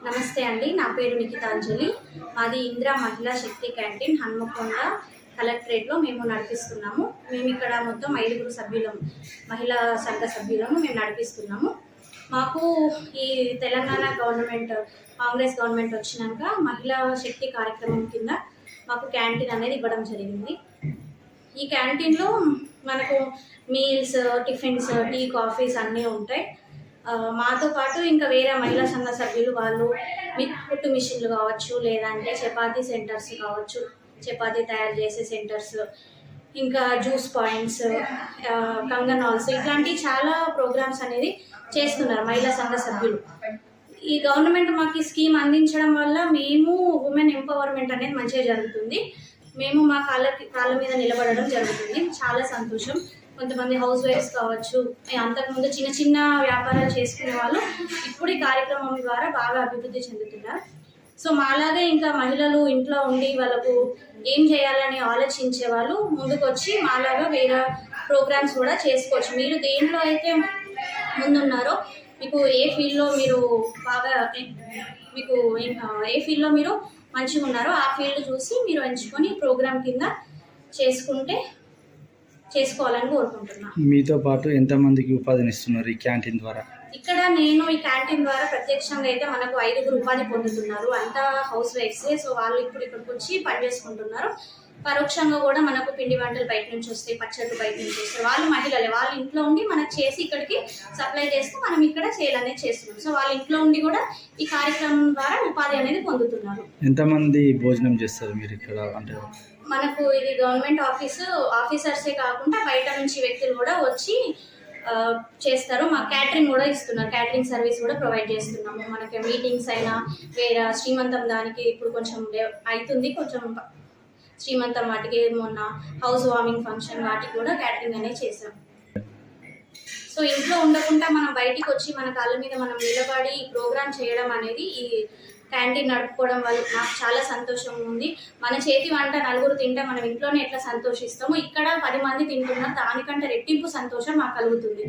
నమస్తే అండి. నా పేరు నిఖితాంజలి. మాది ఇందిరా మహిళా శక్తి క్యాంటీన్ హన్మకొండ కలెక్టరేట్లో మేము నడిపిస్తున్నాము. మేము ఇక్కడ మొత్తం 5 సభ్యులం, మహిళా సంఘ సభ్యులము మేము నడిపిస్తున్నాము. మాకు ఈ తెలంగాణ గవర్నమెంట్, కాంగ్రెస్ గవర్నమెంట్ వచ్చినాక మహిళా శక్తి కార్యక్రమం కింద మాకు క్యాంటీన్ అనేది ఇవ్వడం జరిగింది. ఈ క్యాంటీన్లో మనకు మీల్స్, టిఫిన్స్, టీ, కాఫీస్ అన్నీ ఉంటాయి. మాతో పాటు ఇంకా వేరే మహిళా సంఘ సభ్యులు వాళ్ళు కుట్టు మిషన్లు కావచ్చు, లేదంటే చపాతీ సెంటర్స్ కావచ్చు, చపాతీ తయారు చేసే సెంటర్స్, ఇంకా జ్యూస్ పాయింట్స్, కంగన్ హాల్స్, ఇట్లాంటి చాలా ప్రోగ్రామ్స్ అనేది చేస్తున్నారు మహిళా సంఘ సభ్యులు. ఈ గవర్నమెంట్ మాకు ఈ స్కీమ్ అందించడం వల్ల మేము ఉమెన్ ఎంపవర్మెంట్ అనేది మంచిగా జరుగుతుంది. మేము మా కాళ్ళ మీద నిలబడడం జరుగుతుంది. చాలా సంతోషం. కొంతమంది హౌస్ వైఫ్స్ కావచ్చు, అంతకుముందు చిన్న చిన్న వ్యాపారాలు చేసుకునే వాళ్ళు ఇప్పుడు ఈ కార్యక్రమం ద్వారా బాగా అభివృద్ధి చెందుతున్నారు. సో మాలాగే ఇంకా మహిళలు ఇంట్లో ఉండి వాళ్ళకు ఏం చేయాలని ఆలోచించే వాళ్ళు ముందుకు వచ్చి మాలాగా వేరే ప్రోగ్రామ్స్ కూడా చేసుకోవచ్చు. మీరు దేంట్లో అయితే ముందున్నారో, మీకు ఏ ఫీల్డ్లో మీరు బాగా మీకు ఏ ఫీల్డ్లో మీరు మంచిగా ఉన్నారో ఆ ఫీల్డ్ చూసి మీరు ఎంచుకొని ప్రోగ్రామ్ కింద చేసుకోవాలని కోరుకుంటున్నాను. మీతో పాటు ఎంతమందికి ఉపాధినిస్తున్నారు ఈ క్యాంటీన్ ద్వారా? ఇక్కడ నేను ఈ క్యాంటీన్ ద్వారా ప్రత్యక్షంగా అయితే మనకు 5 ఉపాధి పొందుతున్నారు. అంతా హౌస్ వైఫ్సే. సో వాళ్ళు ఇప్పుడు ఇక్కడికి వచ్చి పని చేసుకుంటున్నారు. పరోక్షంగా కూడా మనకు పిండి వంటలు బయట నుంచి వస్తాయి, పచ్చళ్ళు బయట నుంచి వస్తాయి. వాళ్ళు మహిళలే, వాళ్ళ ఇంట్లో ఉండి మనకు చేసి ఇక్కడికి సప్లై చేస్తూ మనం ఇక్కడ సేల్ అనేది చేస్తున్నాం. సో వాళ్ళ ఇంట్లో ఉండి కూడా ఈ కార్యక్రమం ద్వారా ఉపాధి అనేది పొందుతున్నారు. ఎంతమంది భోజనం చేస్తారు మీరు ఇక్కడ? అంటే మనకు ఇది గవర్నమెంట్ ఆఫీసర్సే కాకుండా బయట నుంచి వ్యక్తులు కూడా వచ్చి చేస్తారు. మా క్యాటరింగ్ కూడా ఇస్తున్నారు. క్యాటరింగ్ సర్వీస్ కూడా ప్రొవైడ్ చేస్తున్నాము. మనకి మీటింగ్స్ అయినా వేరే శ్రీమంతం దానికి ఇప్పుడు కొంచెం అవుతుంది, కొంచెం శ్రీమంతం వాటికి మొన్న హౌస్ వార్మింగ్ ఫంక్షన్ వాటికి కూడా క్యాటరింగ్ అనేది చేసాం. సో ఇంట్లో ఉండకుండా మనం బయటికి వచ్చి మన కాళ్ళ మీద మనం నిలబడి ఈ ప్రోగ్రామ్ చేయడం అనేది, ఈ క్యాంటీన్ నడుపుకోవడం వల్ల నాకు చాలా సంతోషంగా ఉంది. మన చేతి వంట 4 తింటే మనం ఇంట్లోనే ఎట్లా సంతోషిస్తామో, ఇక్కడ 10 మంది తింటున్నా దానికంటే రెట్టింపు సంతోషం మాకు కలుగుతుంది.